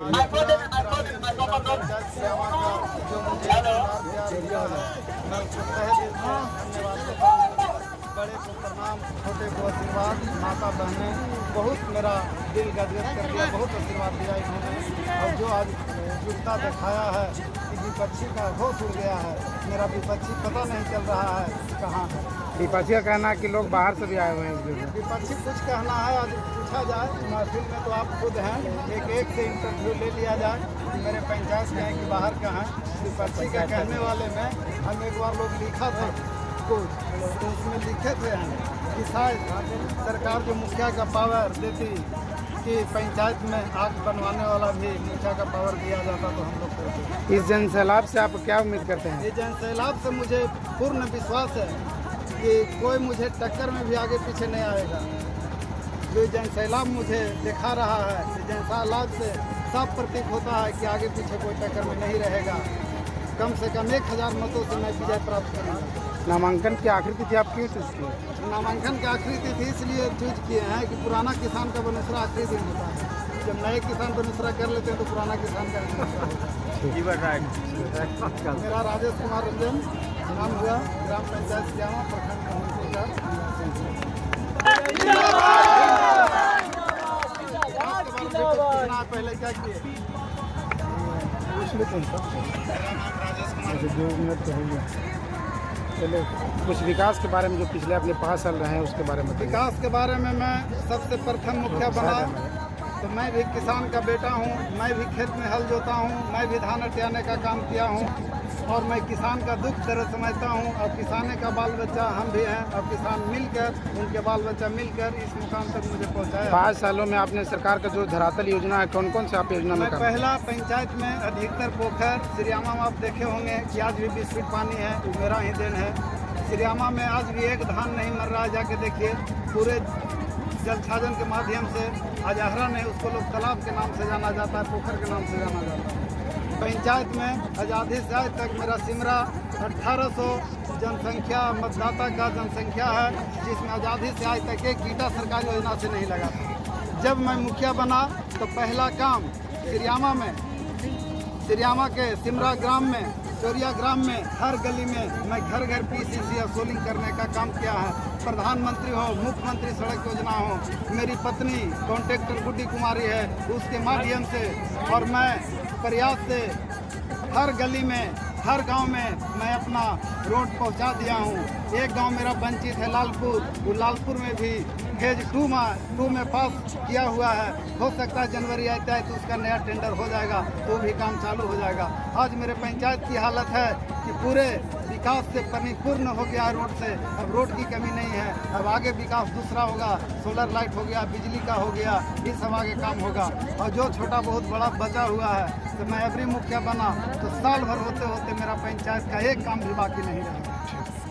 बड़े को प्रणाम, छोटे को आशीर्वाद, माता बहनें बहुत मेरा दिल गदगद कर दिया, बहुत आशीर्वाद दिया इन्होंने। और जो आज जुटता दिखाया है कि विपक्षी का होश उड़ गया है, मेरा विपक्षी पता नहीं चल रहा है कहाँ है। विपक्षी का कहना है कि लोग बाहर से भी आए हुए हैं। विपक्षी कुछ कहना है, आज पूछा जाए महफिल में तो आप खुद हैं, एक से इंटरव्यू ले लिया जाए कि मेरे पंचायत के हैं कि बाहर का हैं। विपक्षी का कहने वाले में हम एक बार लोग लिखा था कुछ, तो उसमें लिखे थे हम कि शायद सरकार जो मुखिया का पावर देती कि पंचायत में आग बनवाने वाला भी मुखिया का पावर दिया जाता तो हम लोग करते। इस जनसैलाब से आप क्या उम्मीद करते हैं? इस जनसैलाब से मुझे पूर्ण विश्वास है कि कोई मुझे टक्कर में भी आगे पीछे नहीं आएगा। जो जनसैलाब मुझे दिखा रहा है, इस जनसैलाब से साफ प्रतीक होता है कि आगे पीछे कोई टक्कर में नहीं रहेगा। कम से कम 1000 मतों से मैं विजय प्राप्त करूँगा। नामांकन की आखिरी तिथि आप क्यों चूज किए? नामांकन की आखिरी तिथि इसलिए चूज किए हैं कि पुराना किसान का बनुसरा आखिरी दिन होता है। जब नए किसान बनुसरा कर लेते हैं तो पुराना किसान का बनुसरा होता है। मेरा राजेश कुमार रंजन नाम हुआ, ग्राम पंचायत सियामा, प्रखंड पहले क्या किए? चलो कुछ विकास के बारे में जो पिछले अपने 5 साल रहे हैं उसके बारे में। विकास के बारे में मैं सबसे प्रथम मुखिया बना तो मैं भी किसान का बेटा हूँ, मैं भी खेत में हल जोता हूँ, मैं भी धान अटियाने का काम किया हूँ और मैं किसान का दुख दर्द समझता हूँ। और किसाने का बाल बच्चा हम भी हैं और किसान मिलकर, उनके बाल बच्चा मिलकर इस मुकाम तक मुझे पहुँचाया। 5 सालों में आपने सरकार का जो धरातल योजना है, कौन कौन से आप योजना में? पहला पंचायत में अधिकतर पोखर सिरियामा में आप देखे होंगे कि आज भी 20 फीट पानी है, वो मेरा ही देन है। सिरियामा में आज भी एक धान नहीं मर रहा है, जाके देखिए। पूरे जल छाजन के माध्यम से आज आहरा नहीं, उसको लोग तालाब के नाम से जाना जाता है, पोखर के नाम से जाना जाता है। पंचायत में आज़ादी से आज तक मेरा सिमरा 1800 जनसंख्या मतदाता का जनसंख्या है, जिसमें आज़ादी से आज तक एक ईटा सरकारी योजना से नहीं लगा था। जब मैं मुखिया बना तो पहला काम सिरियामा के सिमरा ग्राम में, चोरिया ग्राम में, हर गली में मैं घर घर PCC सोलिंग करने का काम किया है। प्रधानमंत्री हो, मुख्यमंत्री सड़क योजना हो, मेरी पत्नी कॉन्ट्रैक्टर गुड्डी कुमारी है, उसके माध्यम से और मैं प्रयास से हर गली में, हर गांव में मैं अपना रोड पहुंचा दिया हूं। एक गांव मेरा वंचित है लालपुर, वो लालपुर में भी फेज 2 में पास किया हुआ है। हो सकता है जनवरी आता है तो उसका नया टेंडर हो जाएगा, तो भी काम चालू हो जाएगा। आज मेरे पंचायत की हालत है कि पूरे विकास से परिपूर्ण हो गया है रोड से, अब रोड की कमी नहीं है। अब आगे विकास दूसरा होगा, सोलर लाइट हो गया, बिजली का हो गया, ये सब आगे काम होगा। और जो छोटा बहुत बड़ा बचा हुआ है तो मैं अभी मुखिया बना तो साल भर होते होते मेरा पंचायत का एक काम भी बाकी नहीं रहेगा।